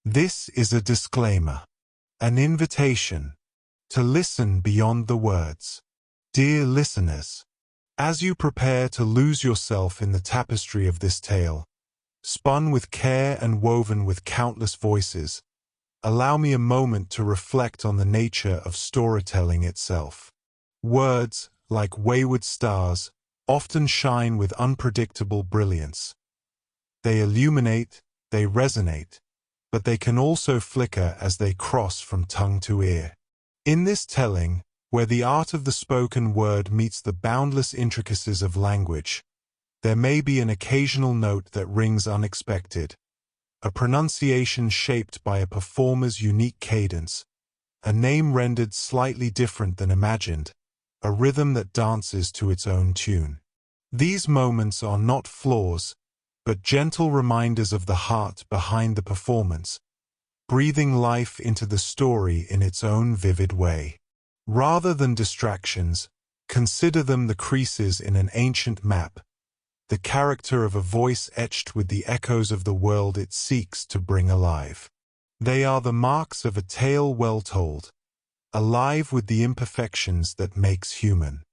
This is a disclaimer, an invitation to listen beyond the words. Dear listeners, as you prepare to lose yourself in the tapestry of this tale, spun with care and woven with countless voices, allow me a moment to reflect on the nature of storytelling itself. Words, like wayward stars, often shine with unpredictable brilliance. They illuminate, they resonate, but they can also flicker as they cross from tongue to ear. In this telling, where the art of the spoken word meets the boundless intricacies of language, there may be an occasional note that rings unexpected, a pronunciation shaped by a performer's unique cadence, a name rendered slightly different than imagined, a rhythm that dances to its own tune. These moments are not flaws, but gentle reminders of the heart behind the performance, breathing life into the story in its own vivid way. Rather than distractions, consider them the creases in an ancient map, the character of a voice etched with the echoes of the world it seeks to bring alive. They are the marks of a tale well told, alive with the imperfections that makes human.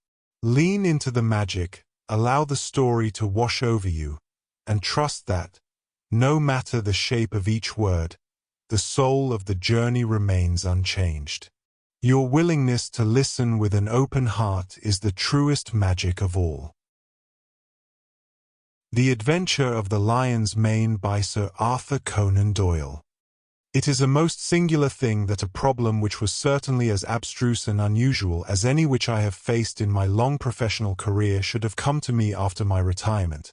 Lean into the magic, allow the story to wash over you, and trust that, no matter the shape of each word, the soul of the journey remains unchanged. Your willingness to listen with an open heart is the truest magic of all. The Adventure of the Lion's Mane by Sir Arthur Conan Doyle. It is a most singular thing that a problem which was certainly as abstruse and unusual as any which I have faced in my long professional career should have come to me after my retirement,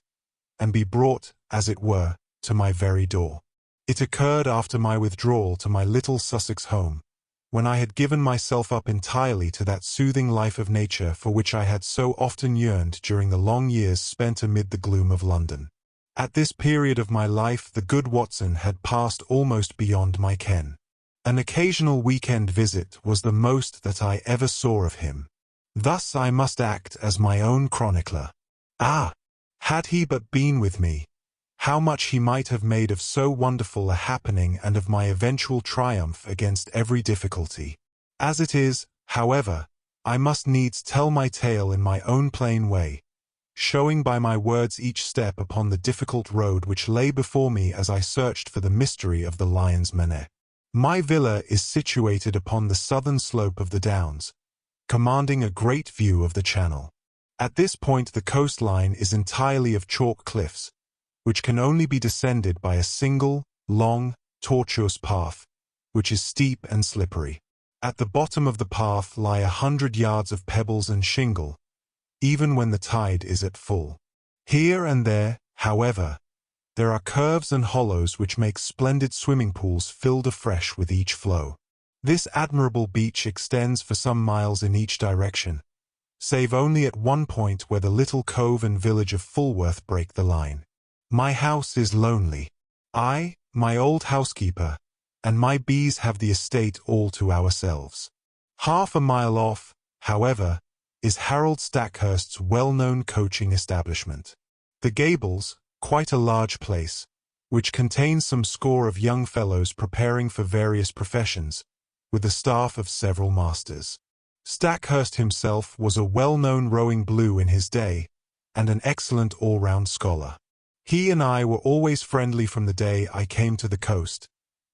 and be brought, as it were, to my very door. It occurred after my withdrawal to my little Sussex home, when I had given myself up entirely to that soothing life of nature for which I had so often yearned during the long years spent amid the gloom of London. At this period of my life the good Watson had passed almost beyond my ken. An occasional weekend visit was the most that I ever saw of him. Thus I must act as my own chronicler. Ah! Had he but been with me, how much he might have made of so wonderful a happening and of my eventual triumph against every difficulty. As it is, however, I must needs tell my tale in my own plain way, showing by my words each step upon the difficult road which lay before me as I searched for the mystery of the Lion's Mane. My villa is situated upon the southern slope of the Downs, commanding a great view of the Channel. At this point the coastline is entirely of chalk cliffs, which can only be descended by a single, long, tortuous path, which is steep and slippery. At the bottom of the path lie 100 yards of pebbles and shingle, even when the tide is at full. Here and there, however, there are curves and hollows which make splendid swimming pools filled afresh with each flow. This admirable beach extends for some miles in each direction, save only at one point where the little cove and village of Fulworth break the line. My house is lonely. I, my old housekeeper, and my bees have the estate all to ourselves. Half a mile off, however, is Harold Stackhurst's well-known coaching establishment. The Gables, quite a large place, which contains some score of young fellows preparing for various professions, with a staff of several masters. Stackhurst himself was a well-known rowing blue in his day, and an excellent all-round scholar. He and I were always friendly from the day I came to the coast,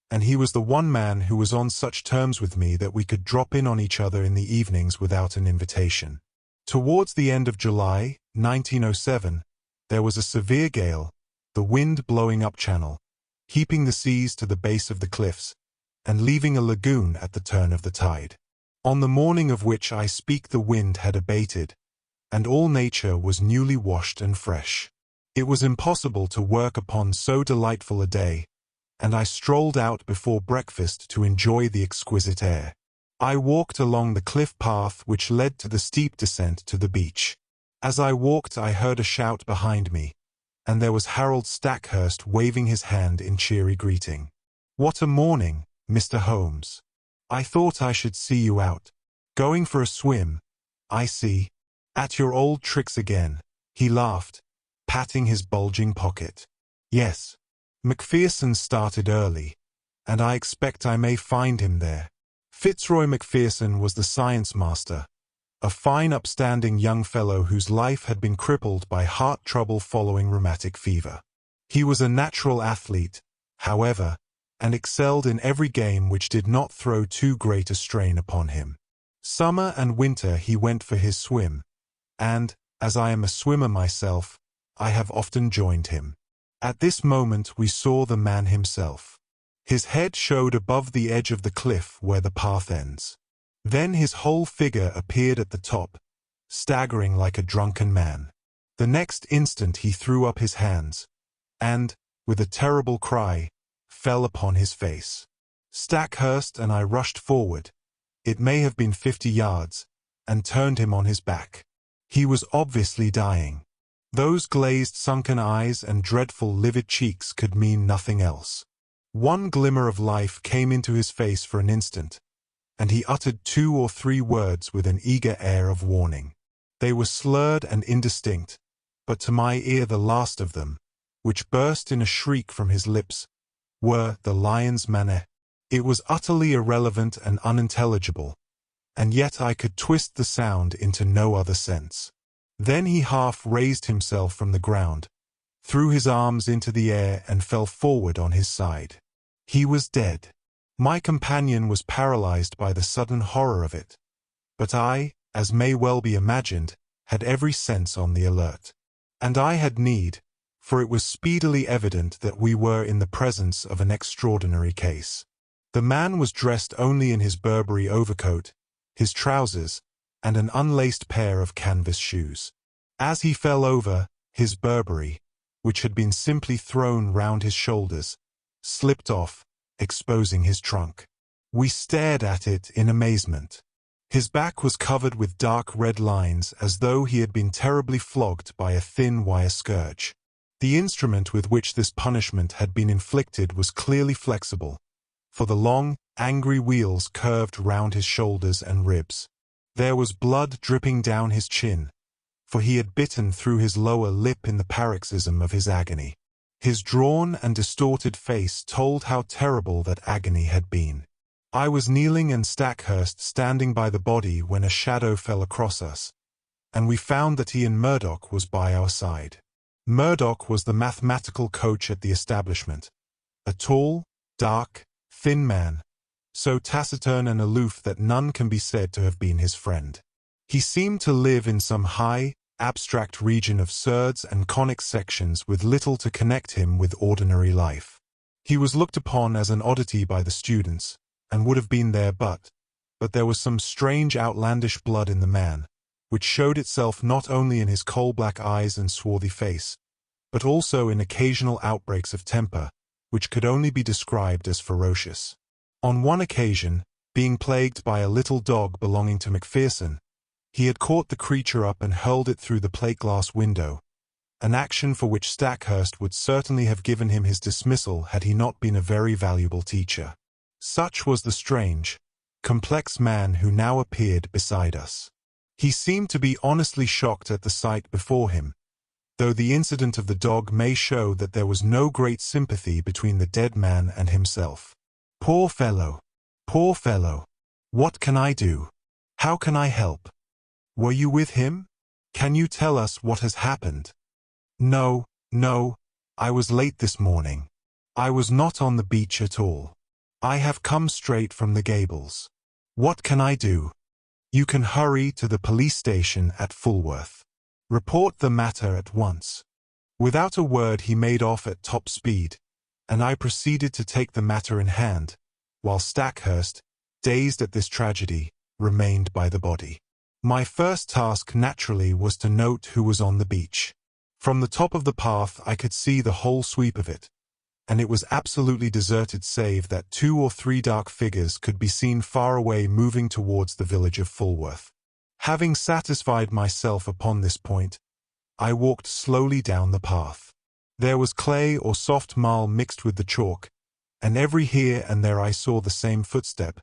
and he was the one man who was on such terms with me that we could drop in on each other in the evenings without an invitation. Towards the end of July, 1907, there was a severe gale, the wind blowing up channel, heaping the seas to the base of the cliffs, and leaving a lagoon at the turn of the tide. On the morning of which I speak the wind had abated, and all nature was newly washed and fresh. It was impossible to work upon so delightful a day, and I strolled out before breakfast to enjoy the exquisite air. I walked along the cliff path which led to the steep descent to the beach. As I walked I heard a shout behind me, and there was Harold Stackhurst waving his hand in cheery greeting. "What a morning, Mr. Holmes. I thought I should see you out. Going for a swim, I see. At your old tricks again," he laughed, patting his bulging pocket. "Yes." Macpherson started early, and I expect I may find him there. Fitzroy Macpherson was the science master, a fine upstanding young fellow whose life had been crippled by heart trouble following rheumatic fever. He was a natural athlete, however, and excelled in every game which did not throw too great a strain upon him. Summer and winter he went for his swim, and, as I am a swimmer myself, I have often joined him. At this moment we saw the man himself. His head showed above the edge of the cliff where the path ends. Then his whole figure appeared at the top, staggering like a drunken man. The next instant he threw up his hands, and, with a terrible cry, fell upon his face. Stackhurst and I rushed forward, it may have been 50 yards, and turned him on his back. He was obviously dying. Those glazed sunken eyes and dreadful livid cheeks could mean nothing else. One glimmer of life came into his face for an instant, and he uttered 2 or 3 words with an eager air of warning. They were slurred and indistinct, but to my ear the last of them, which burst in a shriek from his lips, were the lion's manner. It was utterly irrelevant and unintelligible, and yet I could twist the sound into no other sense. Then he half raised himself from the ground, threw his arms into the air and fell forward on his side. He was dead. My companion was paralyzed by the sudden horror of it, but I, as may well be imagined, had every sense on the alert. And I had need, for it was speedily evident that we were in the presence of an extraordinary case. The man was dressed only in his Burberry overcoat, his trousers, and an unlaced pair of canvas shoes. As he fell over, his Burberry, which had been simply thrown round his shoulders, slipped off, exposing his trunk. We stared at it in amazement. His back was covered with dark red lines as though he had been terribly flogged by a thin wire scourge. The instrument with which this punishment had been inflicted was clearly flexible, for the long, angry wheels curved round his shoulders and ribs. There was blood dripping down his chin, for he had bitten through his lower lip in the paroxysm of his agony. His drawn and distorted face told how terrible that agony had been. I was kneeling and Stackhurst standing by the body when a shadow fell across us, and we found that Ian Murdoch was by our side. Murdoch was the mathematical coach at the establishment, a tall, dark, thin man, so taciturn and aloof that none can be said to have been his friend. He seemed to live in some high, abstract region of surds and conic sections with little to connect him with ordinary life. He was looked upon as an oddity by the students, and would have been there but there was some strange outlandish blood in the man, which showed itself not only in his coal-black eyes and swarthy face, but also in occasional outbreaks of temper, which could only be described as ferocious. On one occasion, being plagued by a little dog belonging to Macpherson, he had caught the creature up and hurled it through the plate-glass window, an action for which Stackhurst would certainly have given him his dismissal had he not been a very valuable teacher. Such was the strange, complex man who now appeared beside us. He seemed to be honestly shocked at the sight before him, though the incident of the dog may show that there was no great sympathy between the dead man and himself. Poor fellow! Poor fellow! What can I do? How can I help? Were you with him? Can you tell us what has happened? No, I was late this morning. I was not on the beach at all. I have come straight from the Gables. What can I do? You can hurry to the police station at Fulworth. Report the matter at once. Without a word he made off at top speed, and I proceeded to take the matter in hand, while Stackhurst, dazed at this tragedy, remained by the body. My first task naturally was to note who was on the beach. From the top of the path I could see the whole sweep of it, and it was absolutely deserted save that 2 or 3 dark figures could be seen far away moving towards the village of Fulworth. Having satisfied myself upon this point, I walked slowly down the path. There was clay or soft marl mixed with the chalk, and every here and there I saw the same footstep,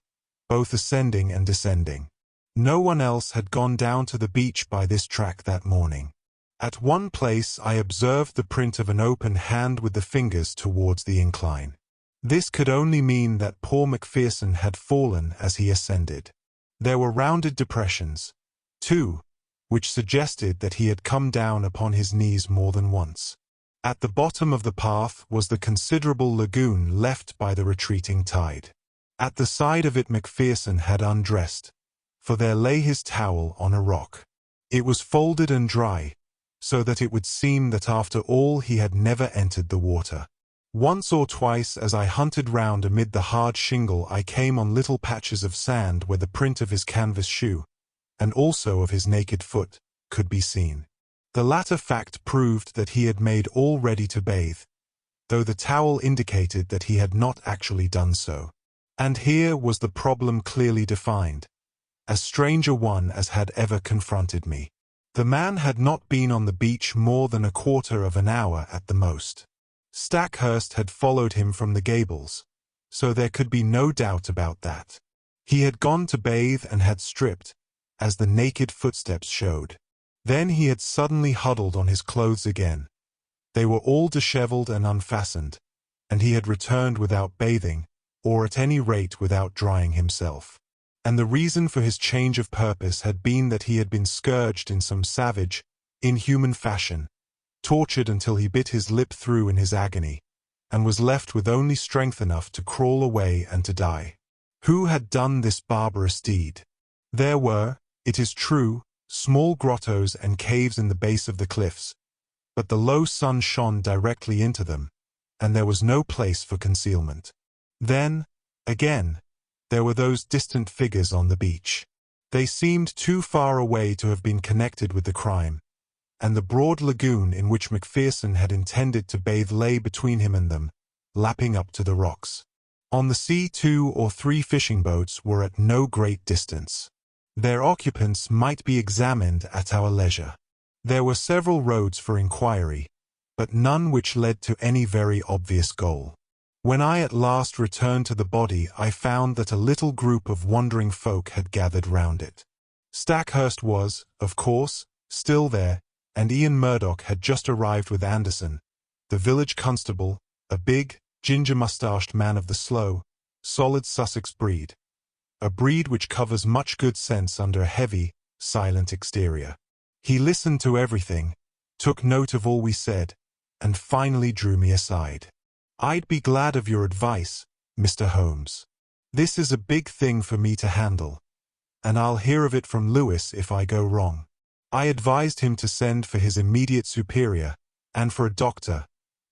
both ascending and descending. No one else had gone down to the beach by this track that morning. At one place I observed the print of an open hand with the fingers towards the incline. This could only mean that poor Macpherson had fallen as he ascended. There were rounded depressions, too, which suggested that he had come down upon his knees more than once. At the bottom of the path was the considerable lagoon left by the retreating tide. At the side of it Macpherson had undressed, for there lay his towel on a rock. It was folded and dry, so that it would seem that after all he had never entered the water. Once or twice as I hunted round amid the hard shingle I came on little patches of sand where the print of his canvas shoe, and also of his naked foot, could be seen. The latter fact proved that he had made all ready to bathe, though the towel indicated that he had not actually done so. And here was the problem clearly defined, as strange a one as had ever confronted me. The man had not been on the beach more than a quarter of an hour at the most. Stackhurst had followed him from the gables, so there could be no doubt about that. He had gone to bathe and had stripped, as the naked footsteps showed. Then he had suddenly huddled on his clothes again. They were all disheveled and unfastened, and he had returned without bathing, or at any rate without drying himself. And the reason for his change of purpose had been that he had been scourged in some savage, inhuman fashion, tortured until he bit his lip through in his agony, and was left with only strength enough to crawl away and to die. Who had done this barbarous deed? There were, it is true, small grottos and caves in the base of the cliffs, but the low sun shone directly into them, and there was no place for concealment. Then, again, there were those distant figures on the beach. They seemed too far away to have been connected with the crime, and the broad lagoon in which Macpherson had intended to bathe lay between him and them, lapping up to the rocks. On the sea 2 or 3 fishing boats were at no great distance. Their occupants might be examined at our leisure. There were several roads for inquiry, but none which led to any very obvious goal. When I at last returned to the body I found that a little group of wondering folk had gathered round it. Stackhurst was, of course, still there, and Ian Murdoch had just arrived with Anderson, the village constable, a big, ginger-moustached man of the slow, solid Sussex breed, a breed which covers much good sense under a heavy, silent exterior. He listened to everything, took note of all we said, and finally drew me aside. "I'd be glad of your advice, Mr. Holmes. This is a big thing for me to handle, and I'll hear of it from Lewis if I go wrong." I advised him to send for his immediate superior, and for a doctor,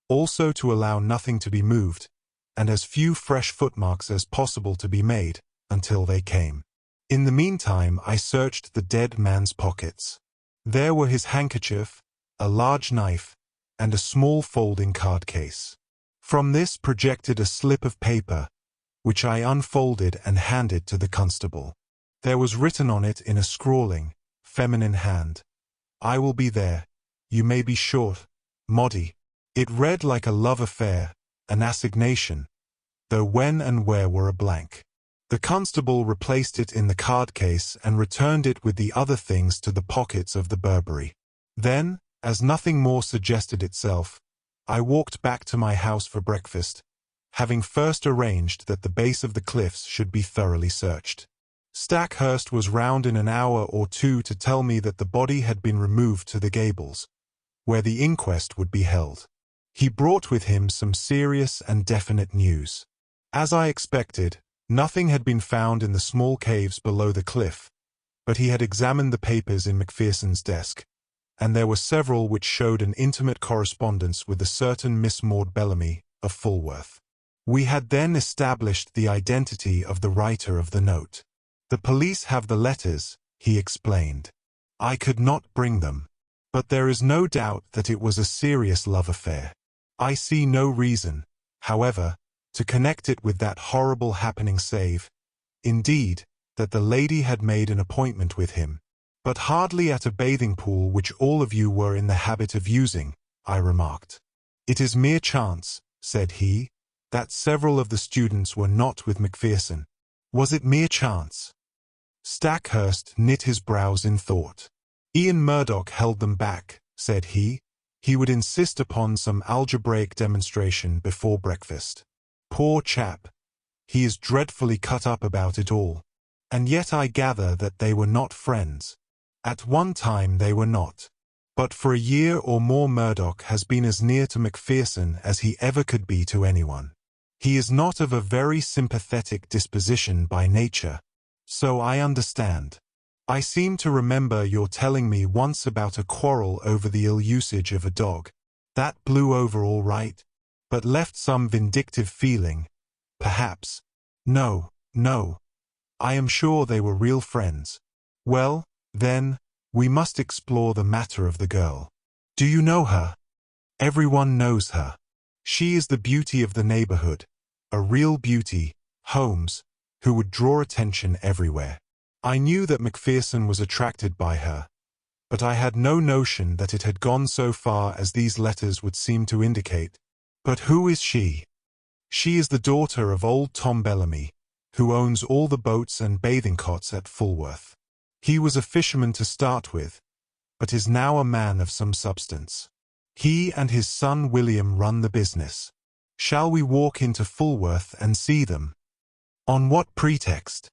also to allow nothing to be moved, and as few fresh footmarks as possible to be made, until they came. In the meantime I searched the dead man's pockets. There were his handkerchief, a large knife, and a small folding card case. From this projected a slip of paper, which I unfolded and handed to the constable. There was written on it in a scrawling, feminine hand, "I will be there, you may be short, Moddy." It read like a love affair, an assignation, though when and where were a blank. The constable replaced it in the card case and returned it with the other things to the pockets of the Burberry. Then, as nothing more suggested itself, I walked back to my house for breakfast, having first arranged that the base of the cliffs should be thoroughly searched. Stackhurst was round in an hour or two to tell me that the body had been removed to the Gables, where the inquest would be held. He brought with him some serious and definite news. As I expected, nothing had been found in the small caves below the cliff, but he had examined the papers in Macpherson's desk, and there were several which showed an intimate correspondence with a certain Miss Maud Bellamy of Fulworth. We had then established the identity of the writer of the note. "The police have the letters," he explained. "I could not bring them. But there is no doubt that it was a serious love affair. I see no reason, however, to connect it with that horrible happening save, indeed, that the lady had made an appointment with him, but hardly at a bathing pool which all of you were in the habit of using," I remarked. "It is mere chance," said he, "that several of the students were not with Macpherson." Was it mere chance? Stackhurst knit his brows in thought. "Ian Murdoch held them back," said he. "He would insist upon some algebraic demonstration before breakfast." Poor chap. He is dreadfully cut up about it all. And yet I gather that they were not friends. At one time they were not. But for a year or more Murdoch has been as near to Macpherson as he ever could be to anyone. He is not of a very sympathetic disposition by nature. So I understand. I seem to remember your telling me once about a quarrel over the ill usage of a dog. That blew over all right, but left some vindictive feeling, perhaps. No, no. I am sure they were real friends. Well, then, we must explore the matter of the girl. Do you know her? Everyone knows her. She is the beauty of the neighborhood, a real beauty, Holmes, who would draw attention everywhere. I knew that Macpherson was attracted by her, but I had no notion that it had gone so far as these letters would seem to indicate. But who is she? She is the daughter of old Tom Bellamy, who owns all the boats and bathing cots at Fulworth. He was a fisherman to start with, but is now a man of some substance. He and his son William run the business. Shall we walk into Fulworth and see them? On what pretext?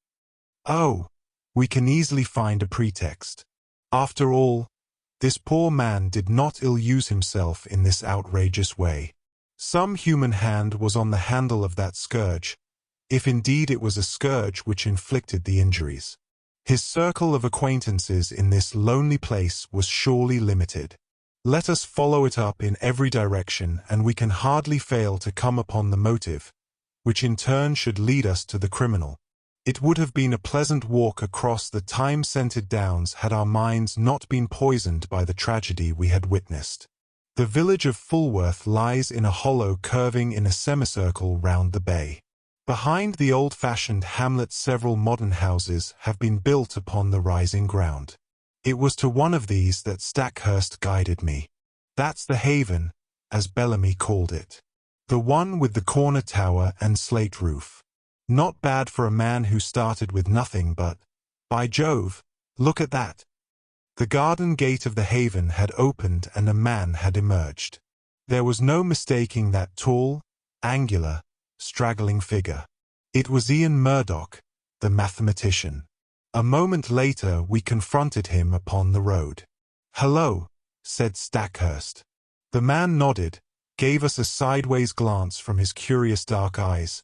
Oh, we can easily find a pretext. After all, this poor man did not ill-use himself in this outrageous way. Some human hand was on the handle of that scourge, if indeed it was a scourge which inflicted the injuries. His circle of acquaintances in this lonely place was surely limited. Let us follow it up in every direction, and we can hardly fail to come upon the motive, which in turn should lead us to the criminal. It would have been a pleasant walk across the time-scented downs had our minds not been poisoned by the tragedy we had witnessed. The village of Fulworth lies in a hollow curving in a semicircle round the bay. Behind the old-fashioned hamlet several modern houses have been built upon the rising ground. It was to one of these that Stackhurst guided me. That's the Haven, as Bellamy called it. The one with the corner tower and slate roof. Not bad for a man who started with nothing but, by Jove, look at that. The garden gate of the Haven had opened and a man had emerged. There was no mistaking that tall, angular, straggling figure. It was Ian Murdoch, the mathematician. A moment later we confronted him upon the road. "Hello," said Stackhurst. The man nodded, gave us a sideways glance from his curious dark eyes,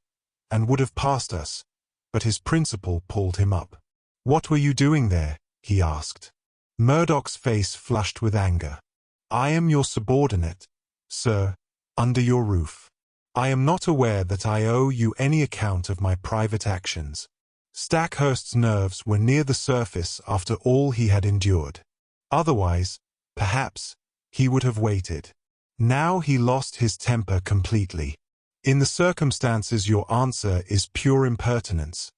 and would have passed us, but his principal pulled him up. "What were you doing there?" he asked. Murdoch's face flushed with anger. "I am your subordinate, sir, under your roof. I am not aware that I owe you any account of my private actions." Stackhurst's nerves were near the surface after all he had endured. Otherwise, perhaps, he would have waited. Now he lost his temper completely. "In the circumstances your answer is pure impertinence,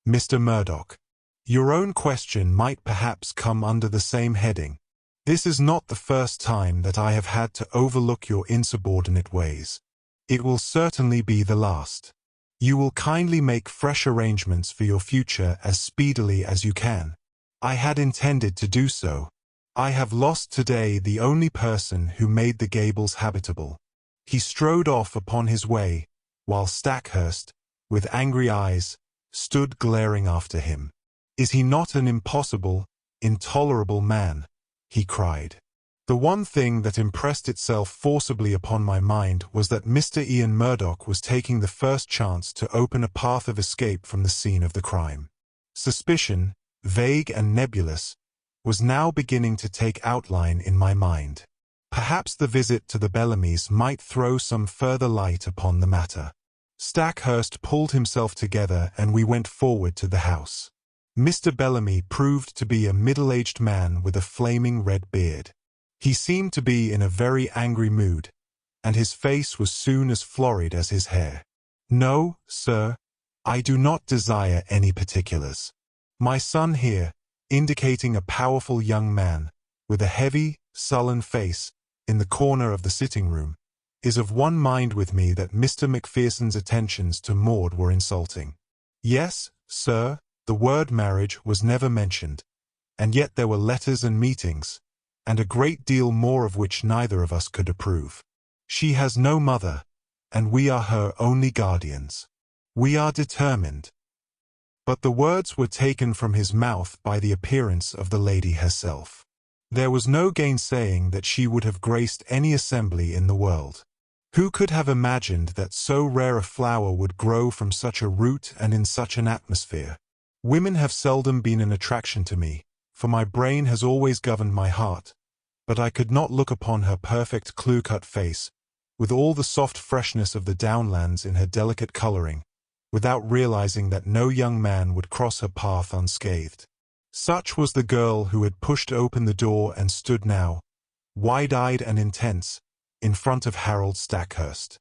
Mr. Murdoch. Your own question might perhaps come under the same heading. This is not the first time that I have had to overlook your insubordinate ways. It will certainly be the last. You will kindly make fresh arrangements for your future as speedily as you can." I had intended to do so. I have lost today the only person who made the gables habitable. He strode off upon his way, while Stackhurst, with angry eyes, stood glaring after him. "Is he not an impossible, intolerable man?" he cried. The one thing that impressed itself forcibly upon my mind was that Mr. Ian Murdoch was taking the first chance to open a path of escape from the scene of the crime. Suspicion, vague and nebulous, was now beginning to take outline in my mind. Perhaps the visit to the Bellamys might throw some further light upon the matter. Stackhurst pulled himself together and we went forward to the house. Mr. Bellamy proved to be a middle-aged man with a flaming red beard. He seemed to be in a very angry mood, and his face was soon as florid as his hair. "No, sir, I do not desire any particulars. My son here," indicating a powerful young man, with a heavy, sullen face, in the corner of the sitting-room, "is of one mind with me that Mr. Macpherson's attentions to Maud were insulting. Yes, sir, the word marriage was never mentioned, and yet there were letters and meetings, and a great deal more of which neither of us could approve. She has no mother, and we are her only guardians. We are determined." But the words were taken from his mouth by the appearance of the lady herself. There was no gainsaying that she would have graced any assembly in the world. Who could have imagined that so rare a flower would grow from such a root and in such an atmosphere? Women have seldom been an attraction to me, for my brain has always governed my heart, but I could not look upon her perfect clear-cut face, with all the soft freshness of the downlands in her delicate coloring, without realizing that no young man would cross her path unscathed. Such was the girl who had pushed open the door and stood now, wide-eyed and intense, in front of Harold Stackhurst.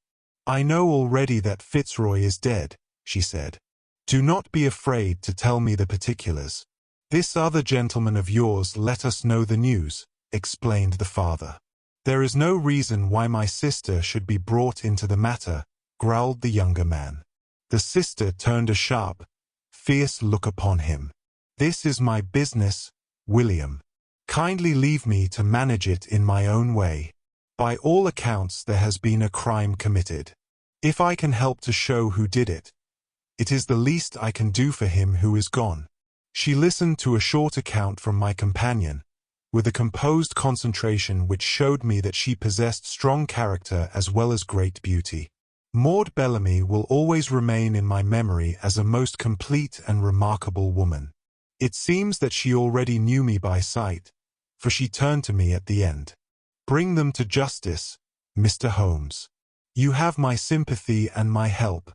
"I know already that Fitzroy is dead," she said. "Do not be afraid to tell me the particulars. This other gentleman of yours let us know the news," explained the father. "There is no reason why my sister should be brought into the matter," growled the younger man. The sister turned a sharp, fierce look upon him. "This is my business, William. Kindly leave me to manage it in my own way. By all accounts there has been a crime committed. If I can help to show who did it, it is the least I can do for him who is gone." She listened to a short account from my companion, with a composed concentration which showed me that she possessed strong character as well as great beauty. Maud Bellamy will always remain in my memory as a most complete and remarkable woman. It seems that she already knew me by sight, for she turned to me at the end. "Bring them to justice, Mr. Holmes. You have my sympathy and my help,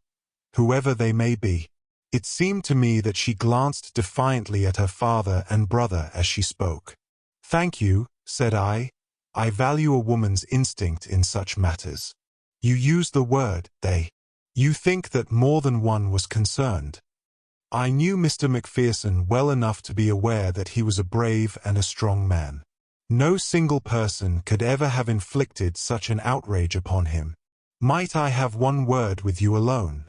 whoever they may be." It seemed to me that she glanced defiantly at her father and brother as she spoke. "Thank you," said I. "I value a woman's instinct in such matters. You use the word, they. You think that more than one was concerned." I knew Mr. Macpherson well enough to be aware that he was a brave and a strong man. No single person could ever have inflicted such an outrage upon him. "Might I have one word with you alone?"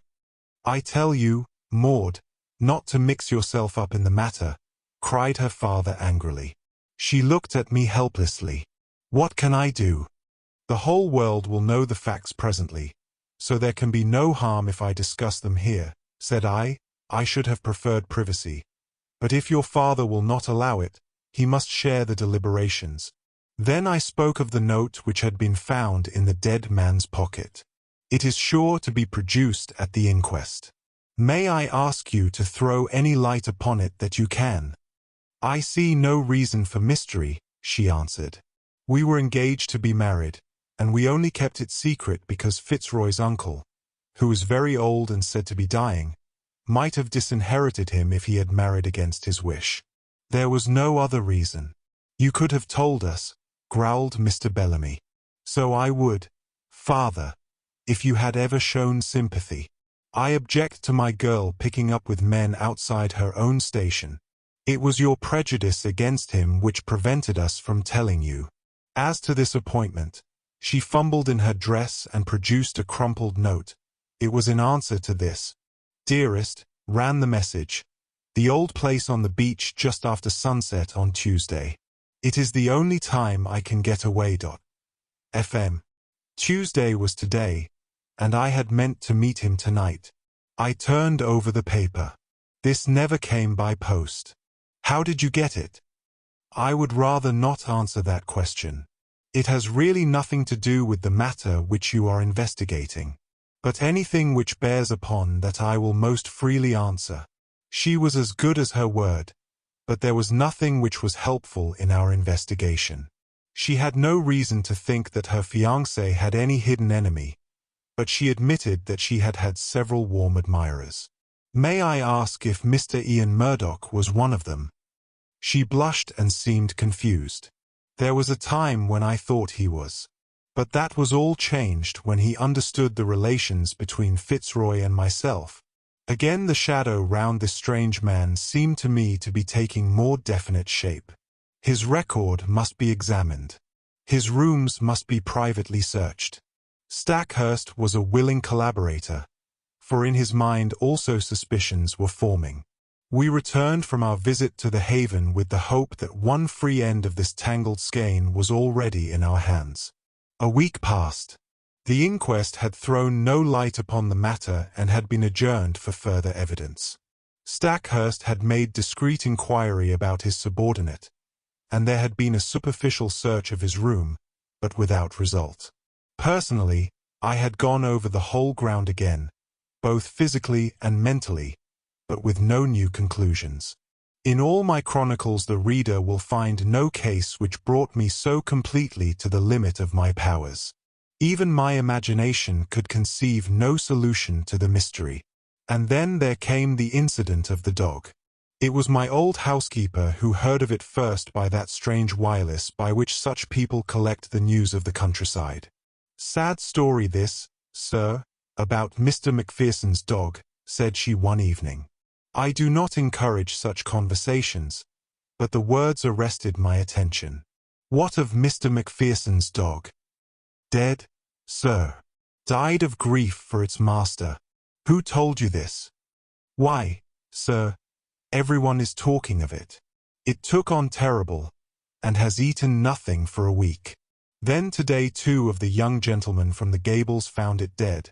"I tell you, Maud, not to mix yourself up in the matter," cried her father angrily. She looked at me helplessly. "What can I do? The whole world will know the facts presently, so there can be no harm if I discuss them here," said I. "I should have preferred privacy, but if your father will not allow it, he must share the deliberations." Then I spoke of the note which had been found in the dead man's pocket. "It is sure to be produced at the inquest. May I ask you to throw any light upon it that you can?" "I see no reason for mystery," she answered. "We were engaged to be married, and we only kept it secret because Fitzroy's uncle, who was very old and said to be dying, might have disinherited him if he had married against his wish. There was no other reason." "You could have told us," growled Mr. Bellamy. "So I would, father, if you had ever shown sympathy. I object to my girl picking up with men outside her own station. It was your prejudice against him which prevented us from telling you. As to this appointment," she fumbled in her dress and produced a crumpled note. It was in answer to this. "Dearest," ran the message, "the old place on the beach just after sunset on Tuesday. It is the only time I can get away. FM. Tuesday was today, and I had meant to meet him tonight." I turned over the paper. "This never came by post. How did you get it?" "I would rather not answer that question. It has really nothing to do with the matter which you are investigating. But anything which bears upon that I will most freely answer." She was as good as her word, but there was nothing which was helpful in our investigation. She had no reason to think that her fiancé had any hidden enemy, but she admitted that she had had several warm admirers. "May I ask if Mr. Ian Murdoch was one of them?" She blushed and seemed confused. "There was a time when I thought he was. But that was all changed when he understood the relations between Fitzroy and myself." Again the shadow round this strange man seemed to me to be taking more definite shape. His record must be examined. His rooms must be privately searched. Stackhurst was a willing collaborator, for in his mind also suspicions were forming. We returned from our visit to the haven with the hope that one free end of this tangled skein was already in our hands. A week passed. The inquest had thrown no light upon the matter and had been adjourned for further evidence. Stackhurst had made discreet inquiry about his subordinate, and there had been a superficial search of his room, but without result. Personally, I had gone over the whole ground again, both physically and mentally, but with no new conclusions. In all my chronicles the reader will find no case which brought me so completely to the limit of my powers. Even my imagination could conceive no solution to the mystery. And then there came the incident of the dog. It was my old housekeeper who heard of it first by that strange wireless by which such people collect the news of the countryside. "Sad story this, sir, about Mr. Macpherson's dog," said she one evening. I do not encourage such conversations, but the words arrested my attention. "What of Mr. Macpherson's dog?" "Dead, sir. Died of grief for its master." "Who told you this?" "Why, sir, everyone is talking of it. It took on terrible, and has eaten nothing for a week. Then today 2 of the young gentlemen from the Gables found it dead,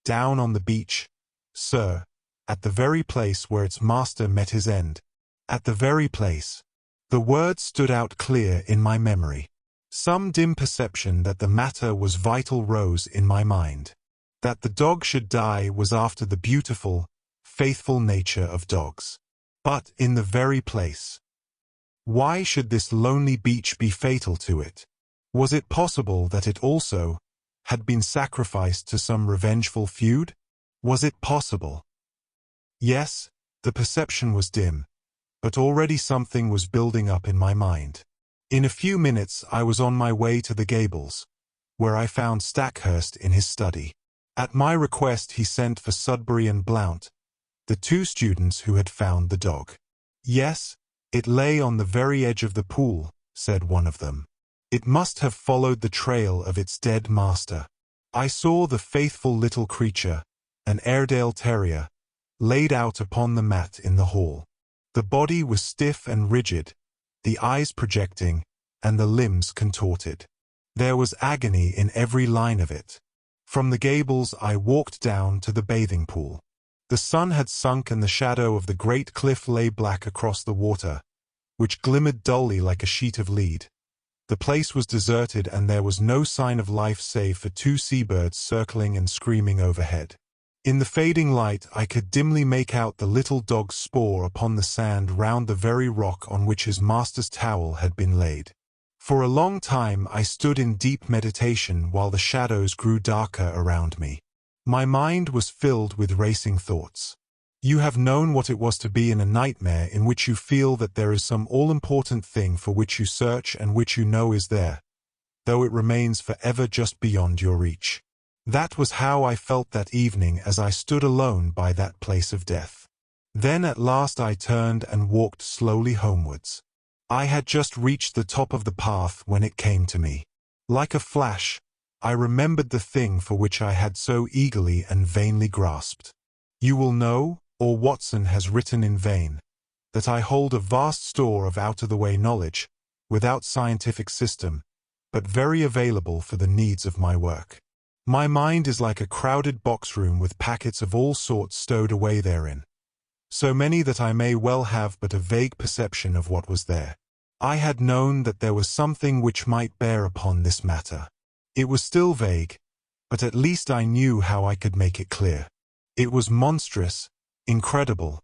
down on the beach, sir, at the very place where its master met his end. At the very place." The words stood out clear in my memory. Some dim perception that the matter was vital rose in my mind. That the dog should die was after the beautiful, faithful nature of dogs. But in the very place. Why should this lonely beach be fatal to it? Was it possible that it also had been sacrificed to some revengeful feud? Was it possible? Yes, the perception was dim, but already something was building up in my mind. In a few minutes I was on my way to the Gables, where I found Stackhurst in his study. At my request he sent for Sudbury and Blount, the 2 students who had found the dog. "Yes, it lay on the very edge of the pool," said one of them. "It must have followed the trail of its dead master. I saw the faithful little creature, an Airedale terrier, laid out upon the mat in the hall. The body was stiff and rigid, the eyes projecting, and the limbs contorted. There was agony in every line of it. From the Gables I walked down to the bathing pool. The sun had sunk and the shadow of the great cliff lay black across the water, which glimmered dully like a sheet of lead. The place was deserted and there was no sign of life save for 2 seabirds circling and screaming overhead. In the fading light I could dimly make out the little dog's spoor upon the sand round the very rock on which his master's towel had been laid. For a long time I stood in deep meditation while the shadows grew darker around me. My mind was filled with racing thoughts. You have known what it was to be in a nightmare in which you feel that there is some all-important thing for which you search and which you know is there, though it remains forever just beyond your reach. That was how I felt that evening as I stood alone by that place of death. Then at last I turned and walked slowly homewards. I had just reached the top of the path when it came to me. Like a flash, I remembered the thing for which I had so eagerly and vainly grasped. You will know, or Watson has written in vain, that I hold a vast store of out-of-the-way knowledge, without scientific system, but very available for the needs of my work. My mind is like a crowded box-room with packets of all sorts stowed away therein, so many that I may well have but a vague perception of what was there. I had known that there was something which might bear upon this matter. It was still vague, but at least I knew how I could make it clear. It was monstrous, incredible,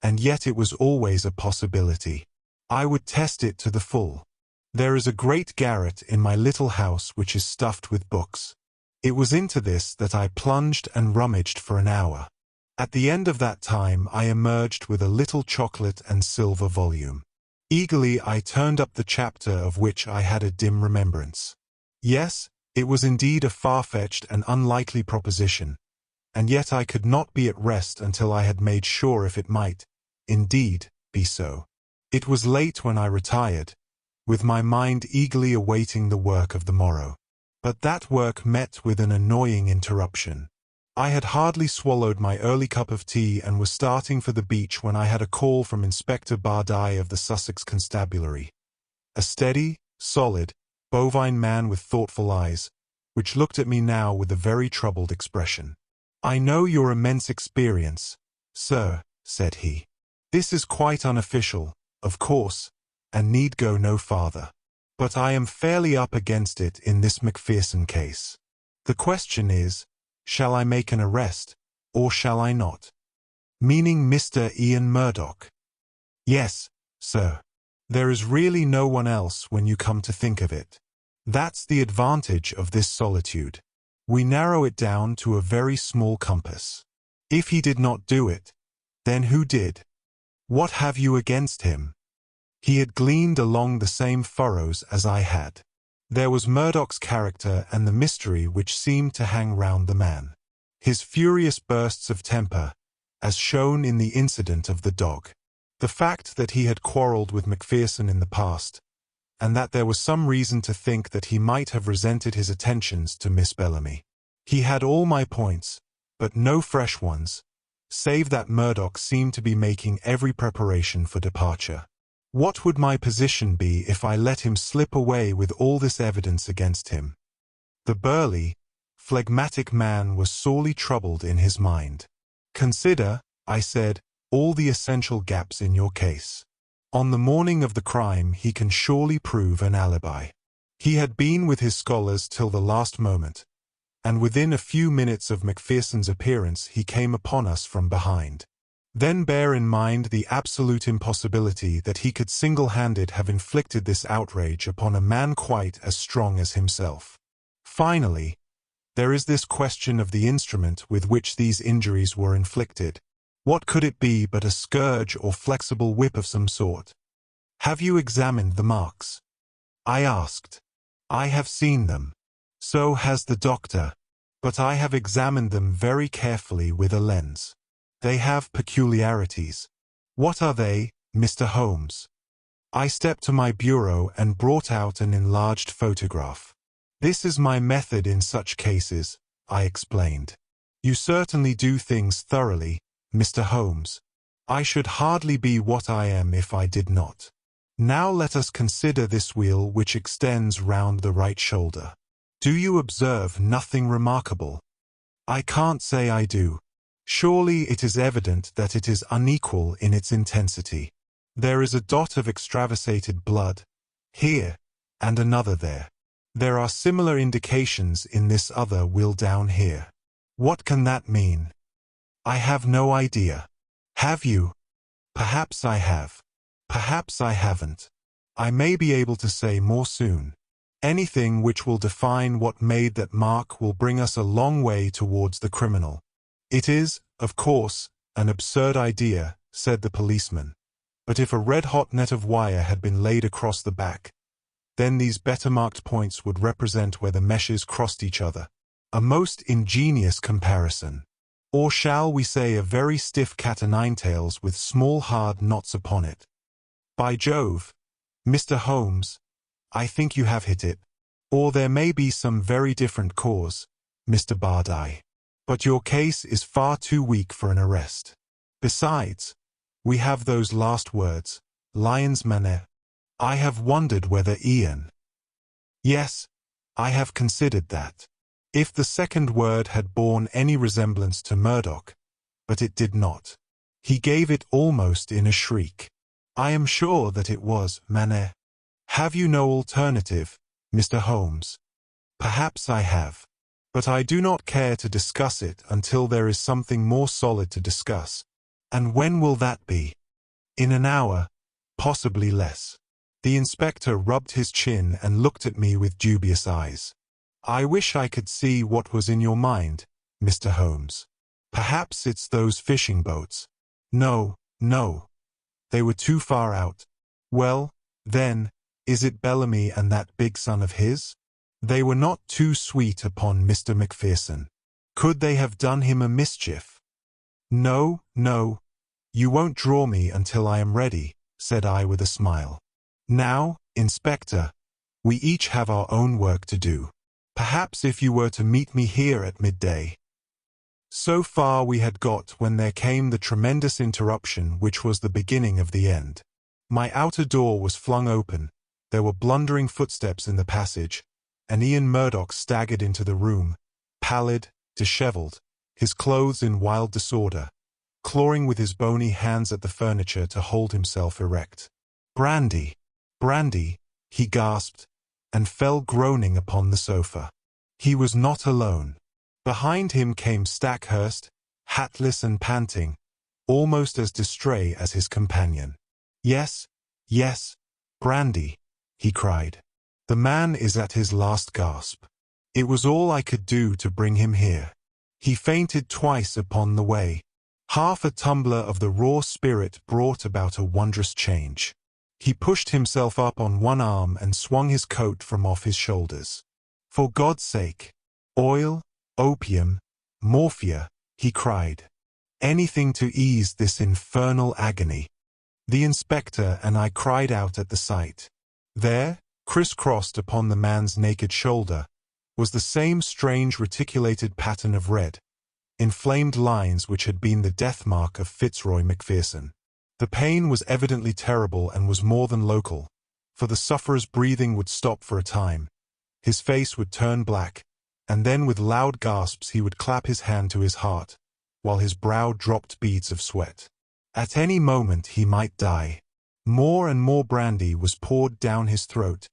and yet it was always a possibility. I would test it to the full. There is a great garret in my little house which is stuffed with books. It was into this that I plunged and rummaged for an hour. At the end of that time I emerged with a little chocolate and silver volume. Eagerly I turned up the chapter of which I had a dim remembrance. Yes, it was indeed a far-fetched and unlikely proposition, and yet I could not be at rest until I had made sure if it might, indeed, be so. It was late when I retired, with my mind eagerly awaiting the work of the morrow. But that work met with an annoying interruption. I had hardly swallowed my early cup of tea and was starting for the beach when I had a call from Inspector Bardai of the Sussex Constabulary. A steady, solid, bovine man with thoughtful eyes, which looked at me now with a very troubled expression. "I know your immense experience, sir," said he. "This is quite unofficial, of course, and need go no farther. But I am fairly up against it in this Macpherson case. The question is, shall I make an arrest, or shall I not?" "Meaning Mr. Ian Murdoch?" "Yes, sir. There is really no one else when you come to think of it. That's the advantage of this solitude. We narrow it down to a very small compass. If he did not do it, then who did? What have you against him?" He had gleaned along the same furrows as I had. There was Murdoch's character and the mystery which seemed to hang round the man. His furious bursts of temper, as shown in the incident of the dog. The fact that he had quarrelled with Macpherson in the past, and that there was some reason to think that he might have resented his attentions to Miss Bellamy. He had all my points, but no fresh ones, save that Murdoch seemed to be making every preparation for departure. What would my position be if I let him slip away with all this evidence against him? The burly, phlegmatic man was sorely troubled in his mind. "Consider," I said, "all the essential gaps in your case. On the morning of the crime he can surely prove an alibi. He had been with his scholars till the last moment, and within a few minutes of Macpherson's appearance he came upon us from behind. Then bear in mind the absolute impossibility that he could single-handed have inflicted this outrage upon a man quite as strong as himself. Finally, there is this question of the instrument with which these injuries were inflicted. What could it be but a scourge or flexible whip of some sort? Have you examined the marks?" I asked. "I have seen them. So has the doctor, but I have examined them very carefully with a lens. They have peculiarities." "What are they, Mr. Holmes?" I stepped to my bureau and brought out an enlarged photograph. "This is my method in such cases," I explained. "You certainly do things thoroughly, Mr. Holmes. I should hardly be what I am if I did not. Now let us consider this wheel which extends round the right shoulder. Do you observe nothing remarkable?" "I can't say I do. Surely it is evident that it is unequal in its intensity. There is a dot of extravasated blood here, and another there. There are similar indications in this other wheel down here. What can that mean?" "I have no idea." "Have you?" "Perhaps I have. Perhaps I haven't. I may be able to say more soon. Anything which will define what made that mark will bring us a long way towards the criminal." "It is, of course, an absurd idea," said the policeman, "but if a red-hot net of wire had been laid across the back, then these better-marked points would represent where the meshes crossed each other. A most ingenious comparison. Or shall we say a very stiff cat-o'-nine-tails with small hard knots upon it. By Jove, Mr. Holmes, I think you have hit it. Or there may be some very different cause, Mr. Bardi. But your case is far too weak for an arrest. Besides, we have those last words, lions manner. I have wondered whether Ian—" "Yes, I have considered that. If the second word had borne any resemblance to Murdoch, but it did not. He gave it almost in a shriek. I am sure that it was manner. Have you no alternative, Mr. Holmes?" "Perhaps I have. But I do not care to discuss it until there is something more solid to discuss." "And when will that be?" "In an hour, possibly less." The inspector rubbed his chin and looked at me with dubious eyes. "I wish I could see what was in your mind, Mr. Holmes. Perhaps it's those fishing boats." "No, no. They were too far out." "Well, then, is it Bellamy and that big son of his? They were not too sweet upon Mr. Macpherson. Could they have done him a mischief?" "No, no. You won't draw me until I am ready," said I with a smile. "Now, Inspector, we each have our own work to do. Perhaps if you were to meet me here at midday." So far we had got when there came the tremendous interruption which was the beginning of the end. My outer door was flung open, there were blundering footsteps in the passage, and Ian Murdoch staggered into the room, pallid, disheveled, his clothes in wild disorder, clawing with his bony hands at the furniture to hold himself erect. "Brandy! Brandy!" he gasped, and fell groaning upon the sofa. He was not alone. Behind him came Stackhurst, hatless and panting, almost as distrait as his companion. "Yes, yes, brandy," he cried. "The man is at his last gasp. It was all I could do to bring him here. He fainted twice upon the way. Half a tumbler of the raw spirit brought about a wondrous change." He pushed himself up on one arm and swung his coat from off his shoulders. "For God's sake! Oil, opium, morphia," he cried. "Anything to ease this infernal agony." The inspector and I cried out at the sight. There, crisscrossed upon the man's naked shoulder, was the same strange reticulated pattern of red, inflamed lines which had been the death mark of Fitzroy Macpherson. The pain was evidently terrible and was more than local, for the sufferer's breathing would stop for a time, his face would turn black, and then with loud gasps he would clap his hand to his heart, while his brow dropped beads of sweat. At any moment he might die. More and more brandy was poured down his throat,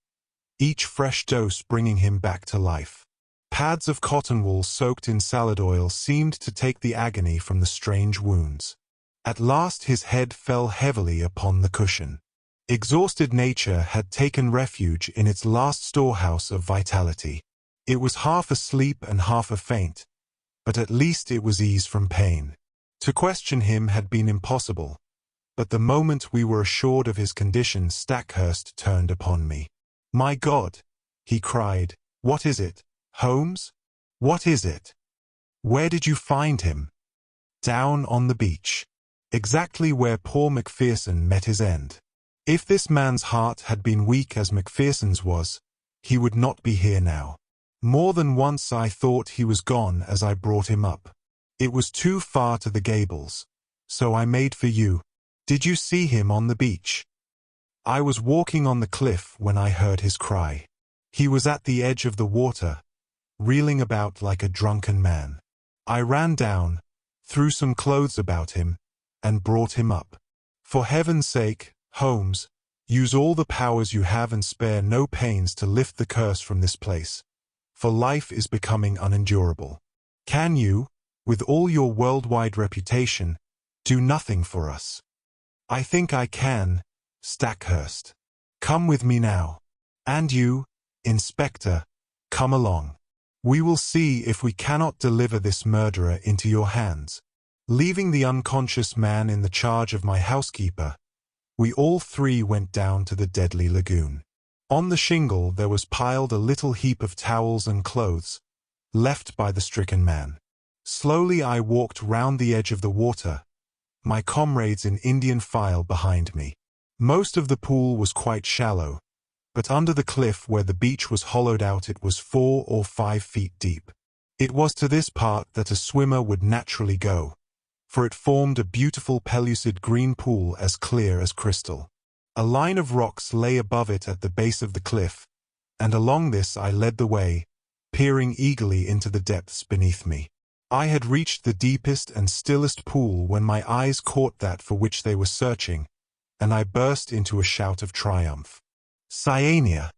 each fresh dose bringing him back to life. Pads of cotton wool soaked in salad oil seemed to take the agony from the strange wounds. At last his head fell heavily upon the cushion. Exhausted nature had taken refuge in its last storehouse of vitality. It was half asleep and half a faint, but at least it was ease from pain. To question him had been impossible, but the moment we were assured of his condition, Stackhurst turned upon me. "My God!" he cried. "What is it, Holmes? What is it? Where did you find him?" "Down on the beach. Exactly where poor Macpherson met his end. If this man's heart had been weak as Macpherson's was, he would not be here now. More than once I thought he was gone as I brought him up. It was too far to the Gables, so I made for you. Did you see him on the beach?" I was walking on the cliff when I heard his cry. He was at the edge of the water, reeling about like a drunken man. I ran down, threw some clothes about him, and brought him up. "For heaven's sake, Holmes, use all the powers you have and spare no pains to lift the curse from this place, for life is becoming unendurable. Can you, with all your worldwide reputation, do nothing for us?" "I think I can, Stackhurst. Come with me now. And you, Inspector, come along. We will see if we cannot deliver this murderer into your hands." Leaving the unconscious man in the charge of my housekeeper, we all three went down to the deadly lagoon. On the shingle there was piled a little heap of towels and clothes, left by the stricken man. Slowly I walked round the edge of the water, my comrades in Indian file behind me. Most of the pool was quite shallow, but under the cliff where the beach was hollowed out it was 4 or 5 feet deep. It was to this part that a swimmer would naturally go, for it formed a beautiful pellucid green pool as clear as crystal. A line of rocks lay above it at the base of the cliff, and along this I led the way, peering eagerly into the depths beneath me. I had reached the deepest and stillest pool when my eyes caught that for which they were searching, and I burst into a shout of triumph. "Cyanea!"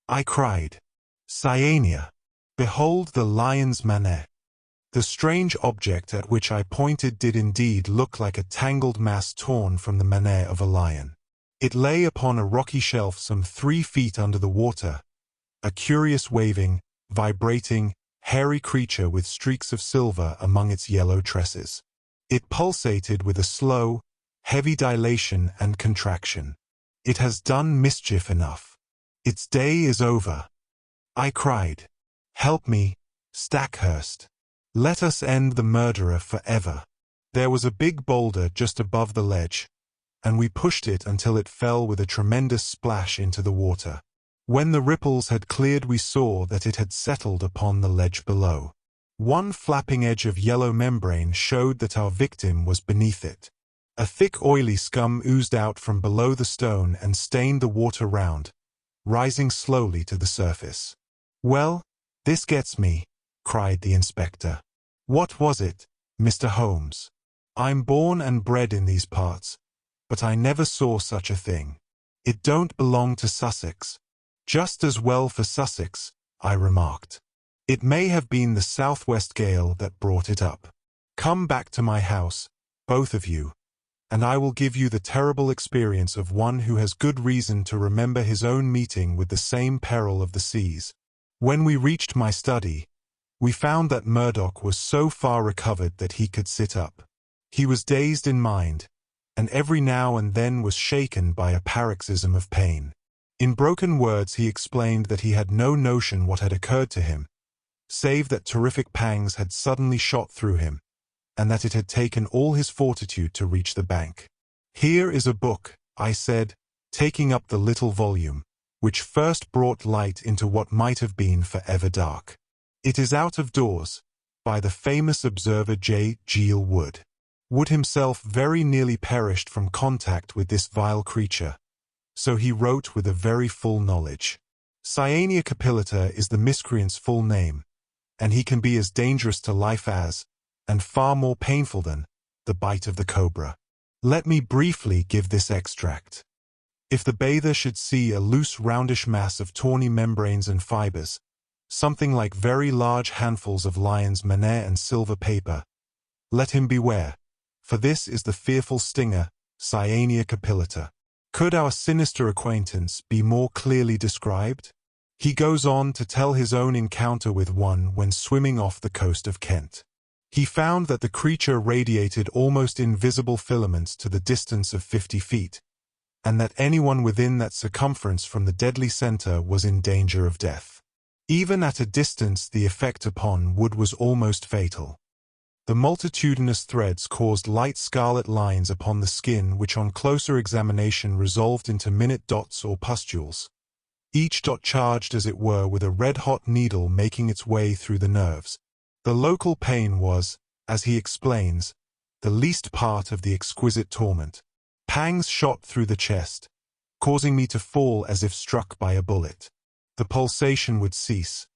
I cried. "Cyanea! Behold the lion's manet!" The strange object at which I pointed did indeed look like a tangled mass torn from the manet of a lion. It lay upon a rocky shelf some 3 feet under the water, a curious waving, vibrating, hairy creature with streaks of silver among its yellow tresses. It pulsated with a slow, heavy dilation and contraction. "It has done mischief enough. Its day is over." I cried. "Help me, Stackhurst. Let us end the murderer forever." There was a big boulder just above the ledge, and we pushed it until it fell with a tremendous splash into the water. When the ripples had cleared we saw that it had settled upon the ledge below. One flapping edge of yellow membrane showed that our victim was beneath it. A thick oily scum oozed out from below the stone and stained the water round, rising slowly to the surface. "Well, this gets me," cried the inspector. "What was it, Mr. Holmes? I'm born and bred in these parts, but I never saw such a thing. It don't belong to Sussex." "Just as well for Sussex," I remarked. "It may have been the southwest gale that brought it up. Come back to my house, both of you, and I will give you the terrible experience of one who has good reason to remember his own meeting with the same peril of the seas." When we reached my study, we found that Murdoch was so far recovered that he could sit up. He was dazed in mind, and every now and then was shaken by a paroxysm of pain. In broken words he explained that he had no notion what had occurred to him, save that terrific pangs had suddenly shot through him, and that it had taken all his fortitude to reach the bank. "Here is a book," I said, taking up the little volume, which first brought light into what might have been forever dark. "It is out of doors, by the famous observer J. Giel Wood. Wood himself very nearly perished from contact with this vile creature, so he wrote with a very full knowledge. Cyanea capillata is the miscreant's full name, and he can be as dangerous to life as, and far more painful than, the bite of the cobra. Let me briefly give this extract. If the bather should see a loose roundish mass of tawny membranes and fibers, something like very large handfuls of lion's mane and silver paper, let him beware, for this is the fearful stinger, Cyanea capillata. Could our sinister acquaintance be more clearly described? He goes on to tell his own encounter with one when swimming off the coast of Kent. He found that the creature radiated almost invisible filaments to the distance of 50 feet, and that anyone within that circumference from the deadly center was in danger of death. Even at a distance the effect upon Wood was almost fatal. The multitudinous threads caused light scarlet lines upon the skin which on closer examination resolved into minute dots or pustules, each dot charged as it were with a red-hot needle making its way through the nerves. The local pain was, as he explains, the least part of the exquisite torment. Pangs shot through the chest, causing me to fall as if struck by a bullet. The pulsation would cease,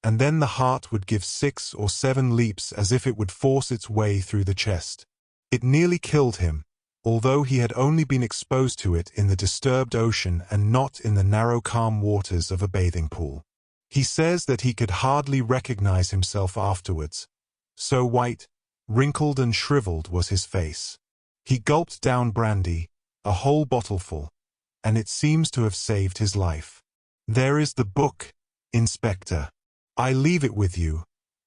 and then the heart would give 6 or 7 leaps as if it would force its way through the chest. It nearly killed him, although he had only been exposed to it in the disturbed ocean and not in the narrow calm waters of a bathing pool. He says that he could hardly recognize himself afterwards, so white, wrinkled and shriveled was his face. He gulped down brandy, a whole bottleful, and it seems to have saved his life. There is the book, Inspector. I leave it with you,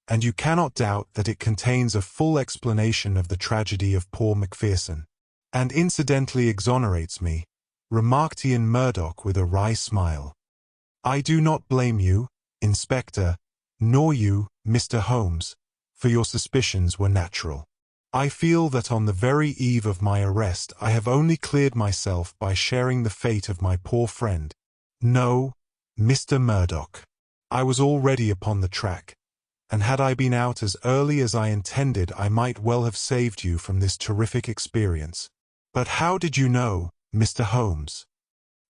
and you cannot doubt that it contains a full explanation of the tragedy of poor Macpherson, and incidentally exonerates me, remarked Ian Murdoch with a wry smile. I do not blame you, Inspector, nor you, Mr. Holmes, for your suspicions were natural. I feel that on the very eve of my arrest I have only cleared myself by sharing the fate of my poor friend. No, Mr. Murdoch. I was already upon the track, and had I been out as early as I intended I might well have saved you from this terrific experience. But how did you know, Mr. Holmes?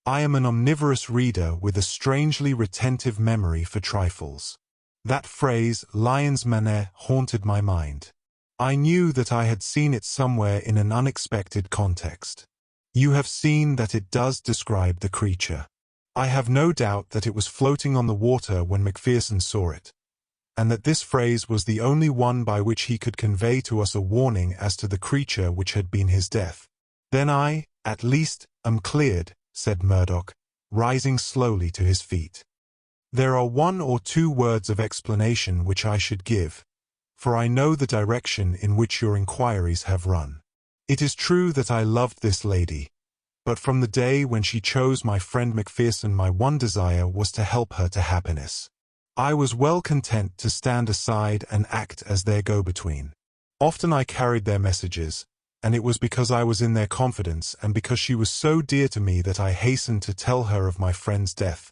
I am an omnivorous reader with a strangely retentive memory for trifles. That phrase, lion's mane, haunted my mind. I knew that I had seen it somewhere in an unexpected context. You have seen that it does describe the creature. I have no doubt that it was floating on the water when Macpherson saw it, and that this phrase was the only one by which he could convey to us a warning as to the creature which had been his death. Then I, at least, am cleared, said Murdoch, rising slowly to his feet. There are 1 or 2 words of explanation which I should give, for I know the direction in which your inquiries have run. It is true that I loved this lady, but from the day when she chose my friend Macpherson my one desire was to help her to happiness. I was well content to stand aside and act as their go-between. Often I carried their messages, and it was because I was in their confidence and because she was so dear to me that I hastened to tell her of my friend's death,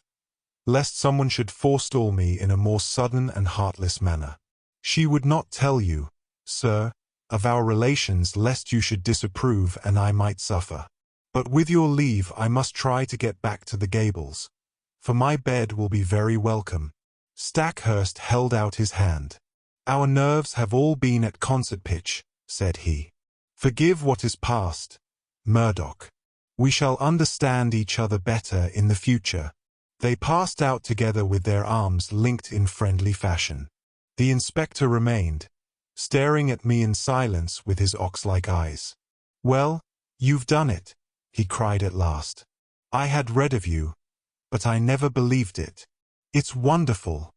lest someone should forestall me in a more sudden and heartless manner. She would not tell you, sir, of our relations lest you should disapprove and I might suffer. But with your leave I must try to get back to the Gables, for my bed will be very welcome. Stackhurst held out his hand. "Our nerves have all been at concert pitch," said he. "Forgive what is past, Murdoch. We shall understand each other better in the future." They passed out together with their arms linked in friendly fashion. The inspector remained, staring at me in silence with his ox-like eyes. "Well, you've done it," he cried at last. "I had read of you, but I never believed it. It's wonderful."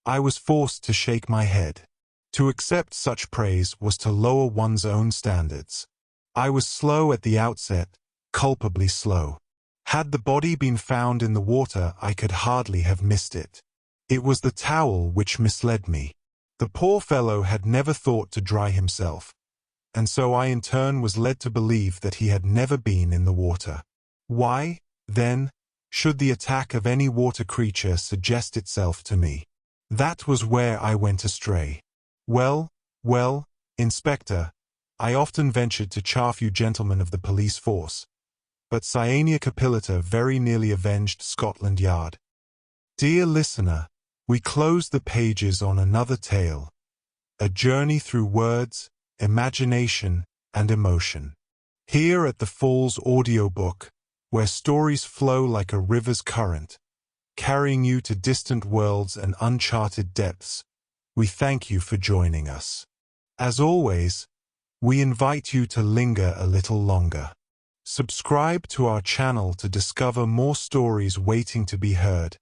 I was forced to shake my head. To accept such praise was to lower one's own standards. I was slow at the outset, culpably slow. Had the body been found in the water, I could hardly have missed it. It was the towel which misled me. The poor fellow had never thought to dry himself, and so I in turn was led to believe that he had never been in the water. Why, then, should the attack of any water creature suggest itself to me? That was where I went astray. Well, Inspector, I often ventured to chaff you gentlemen of the police force, but Cyanea Capillata very nearly avenged Scotland Yard. Dear listener, we close the pages on another tale, a journey through words, imagination, and emotion. Here at the Falls Audiobook, where stories flow like a river's current, carrying you to distant worlds and uncharted depths, we thank you for joining us. As always, we invite you to linger a little longer. Subscribe to our channel to discover more stories waiting to be heard,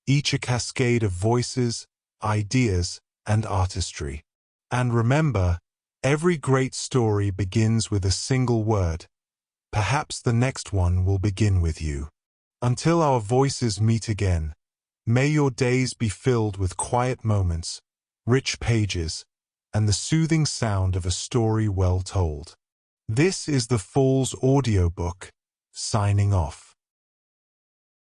each a cascade of voices, ideas, and artistry. And remember, every great story begins with a single word. Perhaps the next one will begin with you. Until our voices meet again, may your days be filled with quiet moments, rich pages, and the soothing sound of a story well told. This is the Falls Audiobook, signing off.